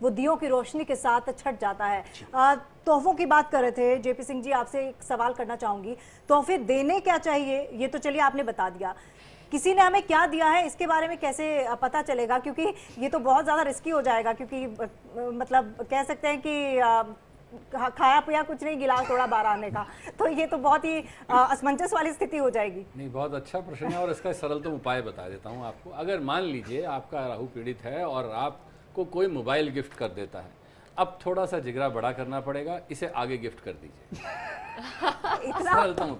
वो दियों की रोशनी के साथ छट जाता है। तोहफों की बात कर रहे थे जेपी सिंह जी, आपसे एक सवाल करना चाहूंगी, तोहफे देने क्या चाहिए ये तो चलिए आपने बता दिया, किसी ने हमें क्या दिया है इसके बारे में कैसे पता चलेगा, क्योंकि ये तो बहुत ज़्यादा रिस्की हो जाएगा, क्योंकि मतलब कह सकते हैं कि खाया पिया कुछ नहीं, गिलास थोड़ा बाहर आने का, तो ये तो बहुत ही असमंजस वाली स्थिति हो जाएगी। नहीं, बहुत अच्छा प्रश्न है और इसका सरलतम उपाय बता देता हूँ आपको। अगर मान लीजिए आपका राहु पीड़ित है और आपको कोई मोबाइल गिफ्ट कर देता है, अब थोड़ा सा जिगरा बड़ा करना पड़ेगा, इसे आगे गिफ्ट कर दीजिए।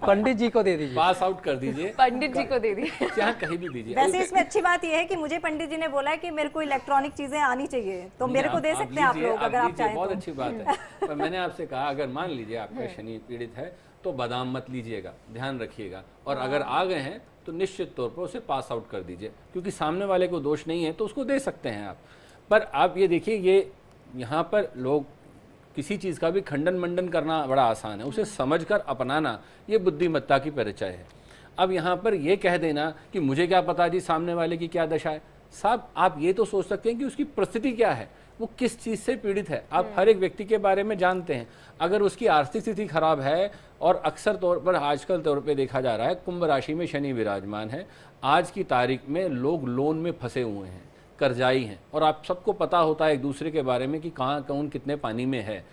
पंडित जी को दे दीजिए, पास आउट कर दीजिए, पंडित जी को दे दीजिए, चाहे कहीं भी दीजिए। वैसे इसमें अच्छी बात यह है कि मुझे पंडित जी ने बोला है कि मेरे को इलेक्ट्रॉनिक चीजें आनी चाहिए, तो मेरे को दे सकते हैं आप लोग अगर आप चाहें। बहुत अच्छी बात है। पर मैंने आपसे कहा अगर मान लीजिए आपका शनि पीड़ित है तो बादाम मत लीजिएगा, ध्यान रखिएगा, और अगर आ गए हैं तो निश्चित तौर पर उसे पास आउट कर दीजिए, क्योंकि सामने वाले को दोष नहीं है तो उसको दे सकते हैं आप। पर आप ये देखिए, ये यहाँ पर लोग किसी चीज़ का भी खंडन मंडन करना बड़ा आसान है, उसे समझकर अपनाना ये बुद्धिमत्ता की परिचय है। अब यहाँ पर ये कह देना कि मुझे क्या पता जी सामने वाले की क्या दशा है, साहब आप ये तो सोच सकते हैं कि उसकी परिस्थिति क्या है, वो किस चीज़ से पीड़ित है, आप हर एक व्यक्ति के बारे में जानते हैं। अगर उसकी आर्थिक स्थिति खराब है, और अक्सर तौर पर आजकल तौर पे देखा जा रहा है कुंभ राशि में शनि विराजमान है, आज की तारीख में लोग लोन में फंसे हुए हैं, कर्जाई हैं, और आप सबको पता होता है एक दूसरे के बारे में कि कहाँ कौन कितने पानी में है।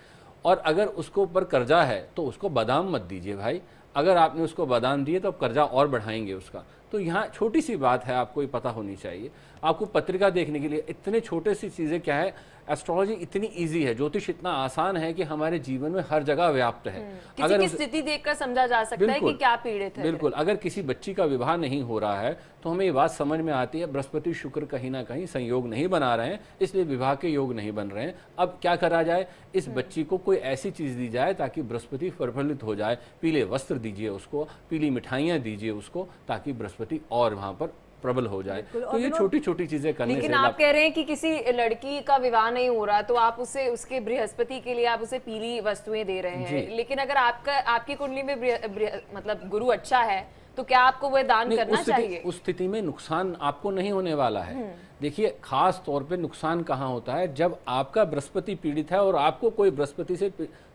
और अगर उसको ऊपर कर्जा है तो उसको बादाम मत दीजिए भाई, अगर आपने उसको बादाम दिए तो अब कर्जा और बढ़ाएंगे उसका। तो यहाँ छोटी सी बात है, आपको ये पता होनी चाहिए। आपको पत्रिका देखने के लिए इतने छोटे सी चीज़ें क्या है, एस्ट्रोलॉजी इतनी इजी है, ज्योतिष इतना आसान है कि हमारे जीवन में हर जगह व्याप्त है। किसी की स्थिति देखकर समझा जा सकता है कि क्या पीड़ित है। बिल्कुल, अगर किसी बच्ची का विवाह नहीं हो रहा है तो हमें ये बात समझ में आती है बृहस्पति शुक्र कहीं ना कहीं संयोग नहीं बना रहे हैं, इसलिए विवाह के योग नहीं बन रहे हैं। अब क्या करा जाए, इस बच्ची को कोई ऐसी चीज़ दी जाए ताकि बृहस्पति प्रफुल्लित हो जाए, पीले वस्त्र दीजिए उसको, पीली मिठाइयाँ दीजिए उसको, ताकि बृहस्पति और वहाँ पर प्रबल हो जाए। तो ये छोटी छोटी चीजें करने से। लेकिन आप कह रहे हैं कि किसी लड़की का विवाह नहीं हो रहा तो आप उसे उसके बृहस्पति के लिए आप उसे पीली वस्तुएं दे रहे हैं, लेकिन अगर आपकी कुंडली में मतलब गुरु अच्छा है तो क्या आपको वह दान करना चाहिए? उस स्थिति में नुकसान आपको नहीं होने वाला है। देखिए, खास तौर पे नुकसान कहाँ होता है, जब आपका बृहस्पति पीड़ित है और आपको कोई बृहस्पति से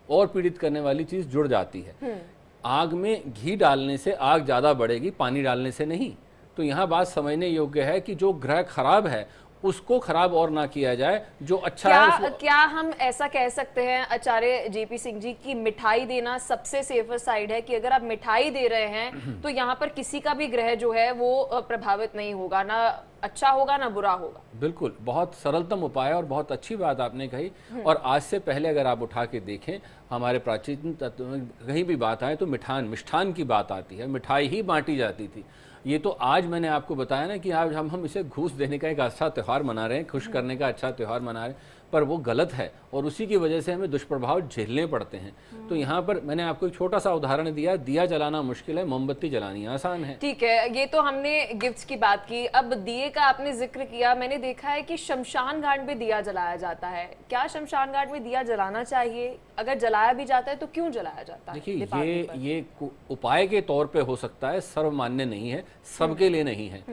और पीड़ित करने वाली चीज जुड़ जाती है। आग में घी डालने से आग ज्यादा बढ़ेगी, पानी डालने से नहीं। तो यहाँ बात समझने योग्य है कि जो ग्रह खराब है उसको खराब और ना किया जाए, जो अच्छा है क्या हम ऐसा कह सकते हैं आचार्य जेपी सिंह जी की मिठाई देना सबसे सेफर साइड है, कि अगर आप मिठाई दे रहे हैं तो यहाँ पर किसी का भी ग्रह जो है वो प्रभावित नहीं होगा, ना अच्छा होगा ना बुरा होगा? बिल्कुल, बहुत सरलतम उपाय और बहुत अच्छी बात आपने कही। और आज से पहले अगर आप उठा के देखें, हमारे प्राचीन तत्व में कहीं भी बात आए तो मिष्ठान की बात आती है, मिठाई ही बांटी जाती थी। ये तो आज मैंने आपको बताया ना कि आज हम इसे घूस देने का एक अच्छा त्यौहार मना रहे हैं, खुश करने का अच्छा त्यौहार मना रहे हैं, पर वो गलत है और उसी की वजह से हमें दुष्प्रभाव झेलने पड़ते हैं। तो यहाँ पर मैंने आपको एक छोटा सा उदाहरण दिया, दिया जलाना मुश्किल है, मोमबत्ती जलानी आसान है। ठीक है, ये तो हमने गिफ्ट्स की बात की। अब दिए का आपने जिक्र किया, मैंने देखा है कि शमशान घाट में दिया जलाया जाता है, क्या शमशान घाट में दिया जलाना चाहिए? अगर जलाया भी जाता है तो क्यों जलाया जाता है? देखिए, ये उपाय के तौर पे हो सकता है, सर्वमान्य नहीं है, सबके लिए नहीं है।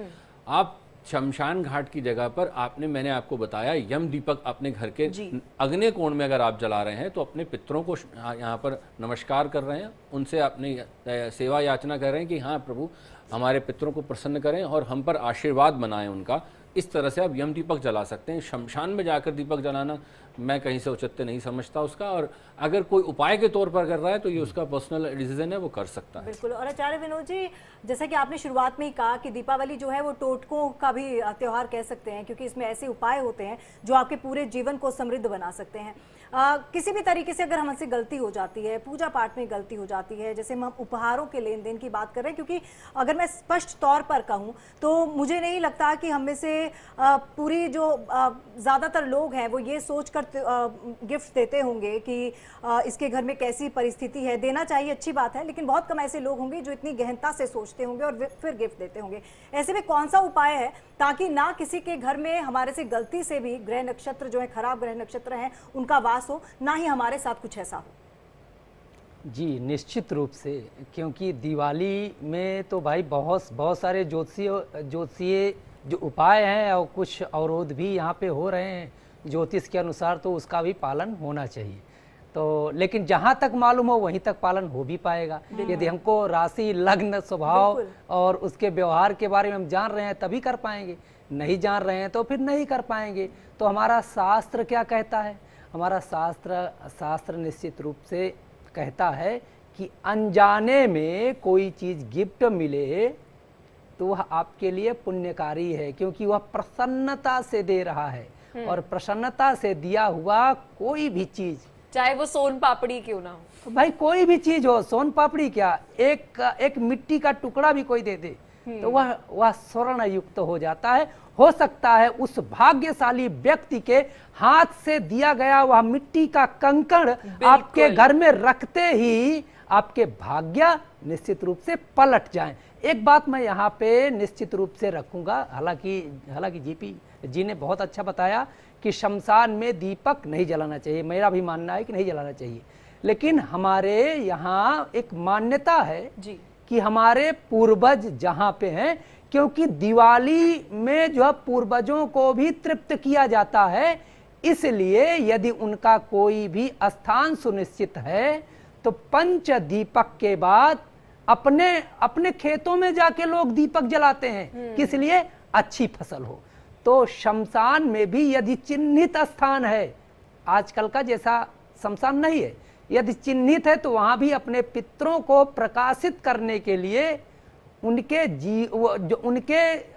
आप शमशान घाट की जगह पर मैंने आपको बताया यम दीपक अपने घर के अग्नि कोण में अगर आप जला रहे हैं तो अपने पितरों को यहाँ पर नमस्कार कर रहे हैं, उनसे अपनी सेवा याचना कर रहे हैं कि हाँ प्रभु हमारे पितरों को प्रसन्न करें और हम पर आशीर्वाद बनाएं उनका। इस तरह से आप यम दीपक जला सकते हैं। शमशान में जाकर दीपक जलाना मैं कहीं से औचित्य नहीं समझता उसका, और अगर कोई उपाय के तौर पर कर रहा है तो ये उसका पर्सनल डिसीजन है, वो कर सकता है। बिल्कुल। और आचार्य विनोद जी, जैसा कि आपने शुरुआत में ही कहा कि दीपावली जो है वो टोटकों का भी त्यौहार कह सकते हैं, क्योंकि इसमें ऐसे उपाय होते हैं जो आपके पूरे जीवन को समृद्ध बना सकते हैं। किसी भी तरीके से अगर हमसे गलती हो जाती है, पूजा पाठ में गलती हो जाती है, जैसे हम उपहारों के लेन देन की बात कर रहे हैं, क्योंकि अगर मैं स्पष्ट तौर पर कहूँ तो मुझे नहीं लगता कि हम में से पूरी जो ज़्यादातर लोग हैं वो ये सोचकर गिफ्ट देते होंगे कि इसके घर में कैसी परिस्थिति है, देना चाहिए अच्छी बात है, लेकिन बहुत कम ऐसे लोग होंगे जो इतनी गहनता से सोचते होंगे और फिर गिफ्ट देते होंगे। ऐसे में कौन सा उपाय है ताकि ना किसी के घर में हमारे से गलती से भी ग्रह नक्षत्र जो है, खराब ग्रह नक्षत्र हैं, उनका वास हो, ना ही हमारे साथ कुछ ऐसा हो? जी निश्चित रूप से, क्योंकि दिवाली में तो भाई बहुत सारे ज्योतिषीय जो उपाय हैं और कुछ अवरोध भी यहाँ पे हो रहे हैं ज्योतिष के अनुसार तो उसका भी पालन होना चाहिए। तो लेकिन जहाँ तक मालूम हो वहीं तक पालन हो भी पाएगा। यदि हमको राशि, लग्न, स्वभाव और उसके व्यवहार के बारे में हम जान रहे हैं तभी कर पाएंगे, नहीं जान रहे हैं तो फिर नहीं कर पाएंगे। तो हमारा शास्त्र क्या कहता है? हमारा शास्त्र निश्चित रूप से कहता है कि अनजाने में कोई चीज़ गिफ्ट मिले तो वह आपके लिए पुण्यकारी है, क्योंकि वह प्रसन्नता से दे रहा है। और प्रसन्नता से दिया हुआ कोई भी चीज़, चाहे वो सोन पापड़ी क्यों ना हो, भाई कोई भी चीज हो, सोन पापड़ी क्या, एक मिट्टी का टुकड़ा भी कोई दे दे तो वह स्वर्ण युक्त हो जाता है। हो सकता है उस भाग्यशाली व्यक्ति के हाथ से दिया गया वह मिट्टी का कंकड़ आपके घर में रखते ही आपके भाग्य निश्चित रूप से पलट जाएं। एक बात मैं यहाँ पे निश्चित रूप से रखूंगा, हालांकि जीपी जी ने बहुत अच्छा बताया कि शमशान में दीपक नहीं जलाना चाहिए, मेरा भी मानना है कि नहीं जलाना चाहिए। लेकिन हमारे यहाँ एक मान्यता है जी कि हमारे पूर्वज जहाँ पे हैं, क्योंकि दिवाली में जो पूर्वजों को भी तृप्त किया जाता है, इसलिए यदि उनका कोई भी स्थान सुनिश्चित है तो पंच दीपक के बाद अपने खेतों में जाके लोग दीपक जलाते हैं। किस लिए? अच्छी फसल हो। तो शमशान में भी यदि चिन्हित स्थान है, आजकल का जैसा शमशान नहीं है, यदि चिन्हित है तो वहां भी अपने पितरों को प्रकाशित करने के लिए उनके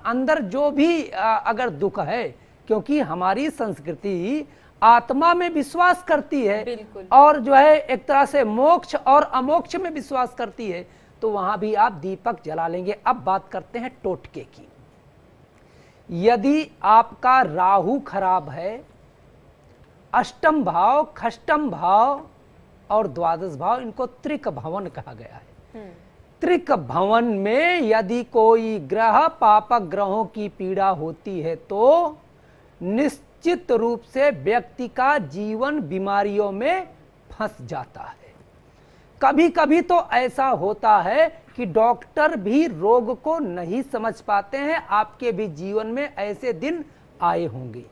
अंदर जो भी अगर दुख है, क्योंकि हमारी संस्कृति आत्मा में विश्वास करती है और जो है एक तरह से मोक्ष और अमोक्ष में विश्वास करती है, तो वहां भी आप दीपक जला लेंगे। अब बात करते हैं टोटके की। यदि आपका राहु खराब है, अष्टम भाव, खष्टम भाव और द्वादश भाव, इनको त्रिक भवन कहा गया है। त्रिक भवन में यदि कोई ग्रह पापक ग्रहों की पीड़ा होती है तो निश्चित रूप से व्यक्ति का जीवन बीमारियों में फंस जाता है। कभी कभी तो ऐसा होता है कि डॉक्टर भी रोग को नहीं समझ पाते हैं। आपके भी जीवन में ऐसे दिन आए होंगे।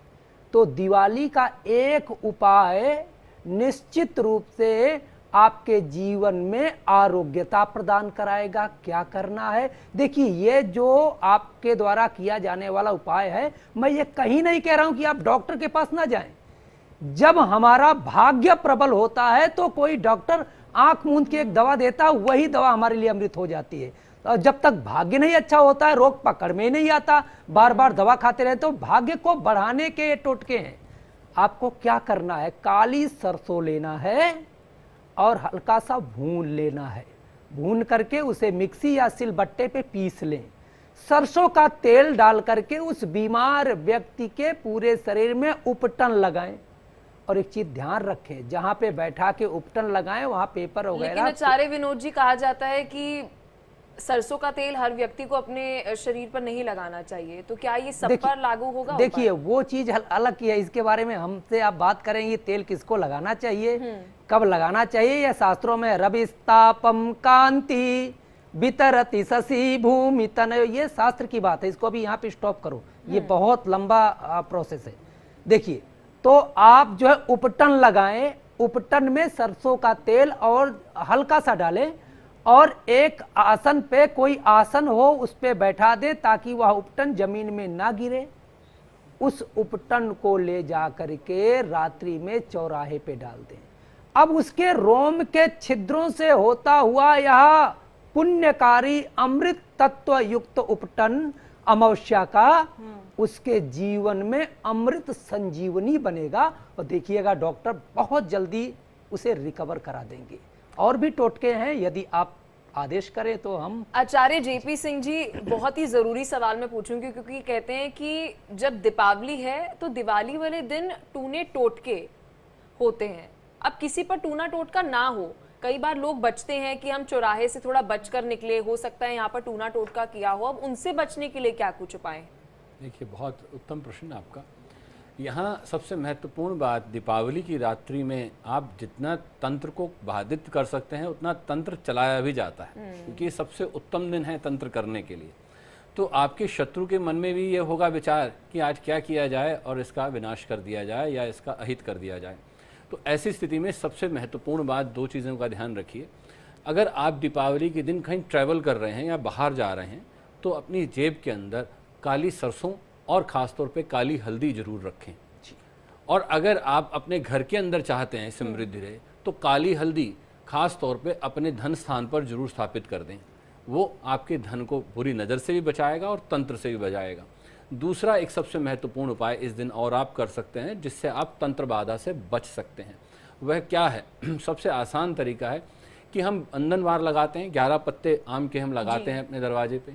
तो दिवाली का एक उपाय निश्चित रूप से आपके जीवन में आरोग्यता प्रदान कराएगा। क्या करना है? देखिए, ये जो आपके द्वारा किया जाने वाला उपाय है, मैं ये कहीं नहीं कह रहा हूं कि आप डॉक्टर के पास ना जाएं। जब हमारा भाग्य प्रबल होता है तो कोई डॉक्टर आंख मूंद के एक दवा देता, वही दवा हमारे लिए अमृत हो जाती है। और जब तक भाग्य नहीं अच्छा होता है, रोग पकड़ में नहीं आता, बार बार दवा खाते रहे, तो भाग्य को बढ़ाने के ये टोटके हैं। आपको क्या करना है? काली सरसों लेना है और हल्का सा भून लेना है। भून करके उसे मिक्सी या सिलबट्टे पे पीस लें। सरसों का तेल डाल करके उस बीमार व्यक्ति के पूरे शरीर में उपटन लगाएं। और एक चीज ध्यान रखें, जहां पे बैठा के उपटन लगाएं वहां पेपर वगैरह। लेकिन आचार्य विनोद जी, कहा जाता है कि सरसों का तेल हर व्यक्ति को अपने शरीर पर नहीं लगाना चाहिए, तो क्या ये सब पर लागू होगा? देखिए, वो चीज अलग की है। इसके बारे में हमसे आप बात करेंगे, तेल किसको लगाना चाहिए, कब लगाना चाहिए, या शास्त्रों में रविस्तापम कांति वितरति शशि भूमि तन, ये शास्त्र की बात है। इसको भी यहाँ पे स्टॉप करो, ये बहुत लंबा प्रोसेस है। देखिए, तो आप जो है उपटन लगाएं। उपटन में सरसों का तेल और हल्का सा डालें और एक आसन पे, कोई आसन हो उस पे बैठा दे ताकि वह उपटन जमीन में ना गिरे। उस उपटन को ले जा करके रात्रि में चौराहे पे डाल दें। अब उसके रोम के छिद्रों से होता हुआ यह पुण्यकारी अमृत तत्व युक्त उपटन अमावस्या का उसके जीवन में अमृत संजीवनी बनेगा। और देखिएगा, डॉक्टर बहुत जल्दी उसे रिकवर करा देंगे। और भी टोटके हैं, यदि आप आदेश करें तो हम। आचार्य जेपी सिंह जी, बहुत ही जरूरी सवाल मैं पूछूंगी, क्योंकि कहते हैं कि जब दीपावली है तो दिवाली वाले दिन टूने टोटके होते हैं। अब किसी पर टूना टोटका ना हो, कई बार लोग बचते हैं कि हम चौराहे से थोड़ा बचकर निकले, हो सकता है यहाँ पर टूना टोटका किया हो, अब उनसे बचने के लिए क्या कुछ उपाय? देखिए, बहुत उत्तम प्रश्न आपका। यहाँ सबसे महत्वपूर्ण बात, दीपावली की रात्रि में आप जितना तंत्र को बाधित कर सकते हैं उतना तंत्र चलाया भी जाता है, क्योंकि सबसे उत्तम दिन है तंत्र करने के लिए। तो आपके शत्रु के मन में भी ये होगा विचार कि आज क्या किया जाए और इसका विनाश कर दिया जाए या इसका अहित कर दिया जाए। तो ऐसी स्थिति में सबसे महत्वपूर्ण बात 2 चीज़ों का ध्यान रखिए। अगर आप दीपावली के दिन कहीं ट्रैवल कर रहे हैं या बाहर जा रहे हैं तो अपनी जेब के अंदर काली सरसों और ख़ास तौर पे काली हल्दी जरूर रखें। और अगर आप अपने घर के अंदर चाहते हैं समृद्धि रहे तो काली हल्दी खास तौर पे अपने धन स्थान पर जरूर स्थापित कर दें। वो आपके धन को बुरी नज़र से भी बचाएगा और तंत्र से भी बचाएगा। दूसरा एक सबसे महत्वपूर्ण उपाय इस दिन और आप कर सकते हैं जिससे आप तंत्र बाधा से बच सकते हैं, वह क्या है? सबसे आसान तरीका है कि हम अंदनवार लगाते हैं, 11 पत्ते आम के हम लगाते हैं अपने दरवाजे पे।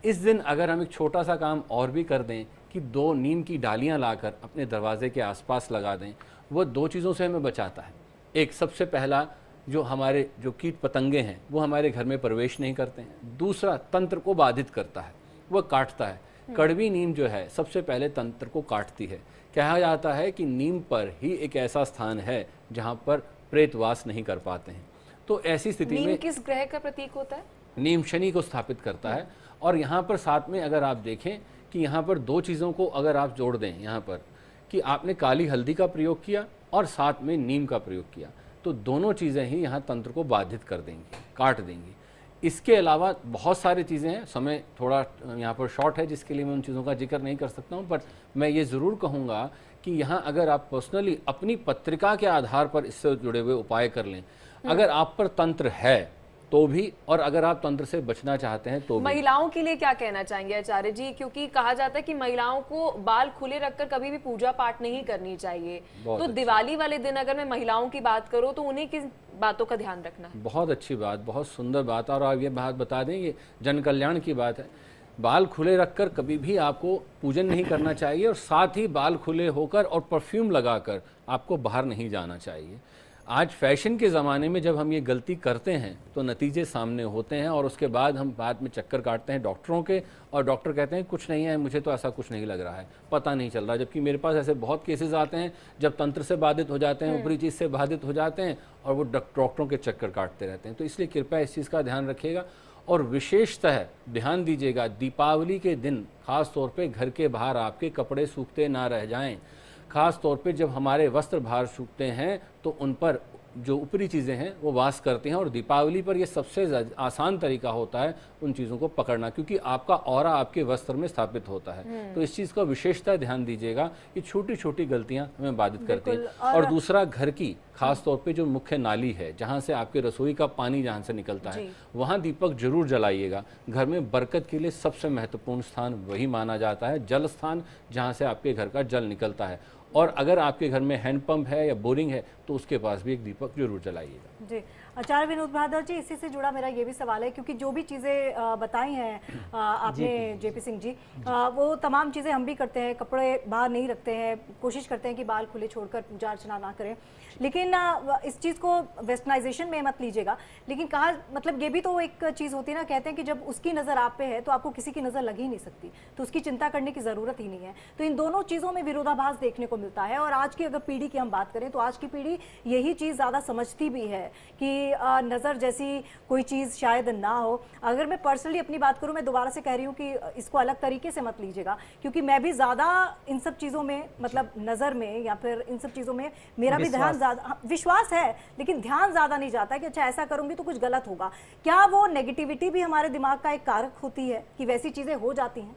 इस दिन अगर हम एक छोटा सा काम और भी कर दें कि 2 नीम की डालियां लाकर अपने दरवाजे के आसपास लगा दें, वो 2 चीज़ों से हमें बचाता है। एक, सबसे पहला, जो हमारे जो कीट पतंगे हैं वो हमारे घर में प्रवेश नहीं करते हैं। दूसरा, तंत्र को बाधित करता है, वह काटता है। कड़वी नीम जो है सबसे पहले तंत्र को काटती है। कहा जाता है कि नीम पर ही एक ऐसा स्थान है जहाँ पर प्रेत वास नहीं कर पाते हैं। तो ऐसी स्थिति में नीम किस ग्रह का प्रतीक होता है? नीम शनि को स्थापित करता है। और यहाँ पर साथ में अगर आप देखें कि यहाँ पर 2 चीज़ों को अगर आप जोड़ दें, यहाँ पर कि आपने काली हल्दी का प्रयोग किया और साथ में नीम का प्रयोग किया, तो दोनों चीज़ें ही यहाँ तंत्र को बाधित कर देंगी, काट देंगी। इसके अलावा बहुत सारी चीज़ें हैं, समय थोड़ा यहाँ पर शॉर्ट है जिसके लिए मैं उन चीज़ों का जिक्र नहीं कर सकता हूँ, पर मैं ये ज़रूर कहूँगा कि यहाँ अगर आप पर्सनली अपनी पत्रिका के आधार पर इससे जुड़े हुए उपाय कर लें, अगर आप पर तंत्र है तो भी, और अगर आप तंत्र से बचना चाहते हैं तो भी। महिलाओं के लिए क्या कहना चाहेंगे आचार्य जी? क्योंकि कहा जाता है कि महिलाओं को बाल खुले रखकर कभी भी पूजा पाठ नहीं करनी चाहिए। तो दिवाली वाले दिन अगर मैं महिलाओं की बात करूं तो उन्हें किस बातों का ध्यान रखना है? बहुत अच्छी बात, बहुत सुंदर बात। और आप ये बात बता दें, ये जन कल्याण की बात है। बाल खुले रखकर कभी भी आपको पूजन नहीं करना चाहिए और साथ ही बाल खुले होकर और परफ्यूम लगाकर आपको बाहर नहीं जाना चाहिए। आज फैशन के ज़माने में जब हम ये गलती करते हैं तो नतीजे सामने होते हैं और उसके बाद हम बाद में चक्कर काटते हैं डॉक्टरों के, और डॉक्टर कहते हैं कुछ नहीं है, मुझे तो ऐसा कुछ नहीं लग रहा है, पता नहीं चल रहा। जबकि मेरे पास ऐसे बहुत केसेस आते हैं जब तंत्र से बाधित हो जाते हैं, ऊपरी चीज़ से बाधित हो जाते हैं और वो डॉक्टरों के चक्कर काटते रहते हैं। तो इसलिए कृपया इस चीज़ का ध्यान रखिएगा और विशेषतः ध्यान दीजिएगा, दीपावली के दिन खास तौर पे घर के बाहर आपके कपड़े सूखते ना रह जाएं। खास तौर पे जब हमारे वस्त्र बाहर सूखते हैं तो उन पर जो ऊपरी चीज़ें हैं वो वास करती हैं, और दीपावली पर ये सबसे आसान तरीका होता है उन चीज़ों को पकड़ना, क्योंकि आपका ऑरा आपके वस्त्र में स्थापित होता है। तो इस चीज़ का विशेषतः ध्यान दीजिएगा कि छोटी छोटी गलतियां हमें बाधित करती हैं। और दूसरा, घर की खास तौर पे जो मुख्य नाली है जहाँ से आपके रसोई का पानी जहाँ से निकलता है, वहाँ दीपक जरूर जलाइएगा। घर में बरकत के लिए सबसे महत्वपूर्ण स्थान वही माना जाता है, जल स्थान, जहाँ से आपके घर का जल निकलता है। और अगर आपके घर में हैंडपंप है या बोरिंग है तो उसके पास भी एक दीपक जरूर जलाइएगा। जी, आचार्य विनोद बहादुर जी, इसी से जुड़ा मेरा ये भी सवाल है, क्योंकि जो भी चीज़ें बताई हैं आपने जेपी सिंह जी, वो तमाम चीज़ें हम भी करते हैं, कपड़े बाहर नहीं रखते हैं, कोशिश करते हैं कि बाल खुले छोड़कर पूजा अर्चना ना करें, लेकिन इस चीज़ को वेस्टर्नाइजेशन में मत लीजिएगा। लेकिन कहा मतलब ये भी तो एक चीज़ होती है ना, कहते हैं कि जब उसकी नज़र आप पे है तो आपको किसी की नज़र लग ही नहीं सकती, तो उसकी चिंता करने की ज़रूरत ही नहीं है। तो इन दोनों चीज़ों में विरोधाभास देखने को मिलता है। और आज की अगर पीढ़ी की हम बात करें तो आज की पीढ़ी यही चीज़ ज़्यादा समझती भी है कि नज़र जैसी कोई चीज़ शायद ना हो। अगर मैं पर्सनली अपनी बात करूं, मैं दोबारा से कह रही हूं कि इसको अलग तरीके से मत लीजिएगा, क्योंकि मैं भी ज़्यादा इन सब चीज़ों में, मतलब नज़र में या फिर इन सब चीज़ों में मेरा भी ध्यान ज़्यादा, विश्वास है लेकिन ध्यान ज़्यादा नहीं जाता कि अच्छा ऐसा करूंगी तो कुछ गलत होगा। क्या वो नेगेटिविटी भी हमारे दिमाग का एक कारक होती है कि वैसी चीज़ें हो जाती हैं?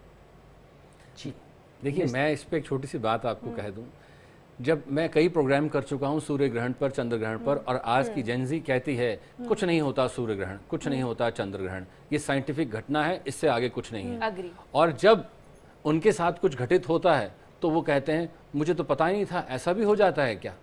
जी देखिए, मैं इस पर एक छोटी सी बात आपको कह दूं। जब मैं कई प्रोग्राम कर चुका हूं सूर्य ग्रहण पर, चंद्र ग्रहण पर, और आज की जेनजी कहती है कुछ नहीं होता सूर्य ग्रहण, कुछ नहीं होता चंद्र ग्रहण, ये साइंटिफिक घटना है, इससे आगे कुछ नहीं है। और जब उनके साथ कुछ घटित होता है तो वो कहते हैं मुझे तो पता ही नहीं था, ऐसा भी हो जाता है क्या,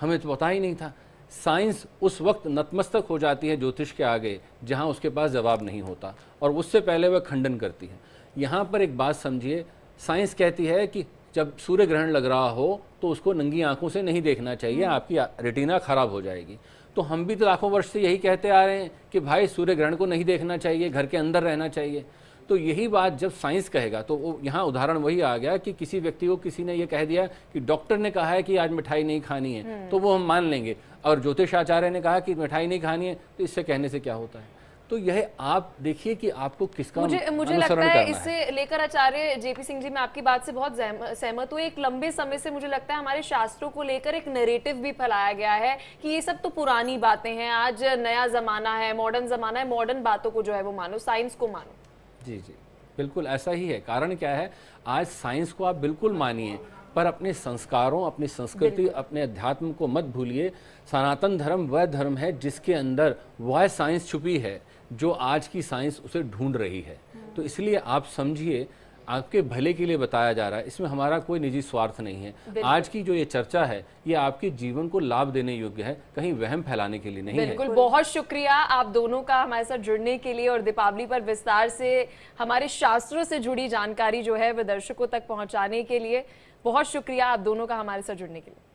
हमें तो पता ही नहीं था। साइंस उस वक्त नतमस्तक हो जाती है ज्योतिष के आगे जहाँ उसके पास जवाब नहीं होता, और उससे पहले वह खंडन करती है। यहाँ पर एक बात समझिए, साइंस कहती है कि जब सूर्य ग्रहण लग रहा हो तो उसको नंगी आंखों से नहीं देखना चाहिए, आपकी रेटिना खराब हो जाएगी। तो हम भी तो लाखों वर्ष से यही कहते आ रहे हैं कि भाई सूर्य ग्रहण को नहीं देखना चाहिए, घर के अंदर रहना चाहिए। तो यही बात जब साइंस कहेगा तो वो यहाँ उदाहरण वही आ गया कि किसी व्यक्ति को किसी ने ये कह दिया कि डॉक्टर ने कहा है कि आज मिठाई नहीं खानी है, तो वो हम मान लेंगे, और ज्योतिष आचार्य ने कहा कि मिठाई नहीं खानी है, तो इससे कहने से क्या होता है। तो यह आप देखिए कि आपको किसका मुझे अनुसरण लगता है करना है। इससे लेकर आचार्य जेपी सिंह जी, मैं आपकी बात से बहुत सहमत हूँ। एक लंबे समय से मुझे लगता है हमारे शास्त्रों को लेकर एक नैरेटिव भी फैलाया गया है कि ये सब तो पुरानी बातें हैं, आज नया जमाना है, मॉडर्न जमाना है, मॉडर्न बातों को जो है वो मानो, साइंस को मानो। जी जी, बिल्कुल ऐसा ही है। कारण क्या है, आज साइंस को आप बिल्कुल मानिए, पर अपने संस्कारों, अपनी संस्कृति, अपने अध्यात्म को मत भूलिए। सनातन धर्म वह धर्म है जिसके अंदर वह साइंस छुपी है जो आज की साइंस उसे ढूंढ रही है। तो इसलिए आप समझिए, आपके भले के लिए बताया जा रहा है, इसमें हमारा कोई निजी स्वार्थ नहीं है। आज की जो ये चर्चा है ये आपके जीवन को लाभ देने योग्य है, कहीं वहम फैलाने के लिए नहीं है। बिल्कुल, बहुत शुक्रिया आप दोनों का हमारे साथ जुड़ने के लिए और दीपावली पर विस्तार से हमारे शास्त्रों से जुड़ी जानकारी जो है वह दर्शकों तक पहुंचाने के लिए। बहुत शुक्रिया आप दोनों का हमारे साथ जुड़ने के लिए।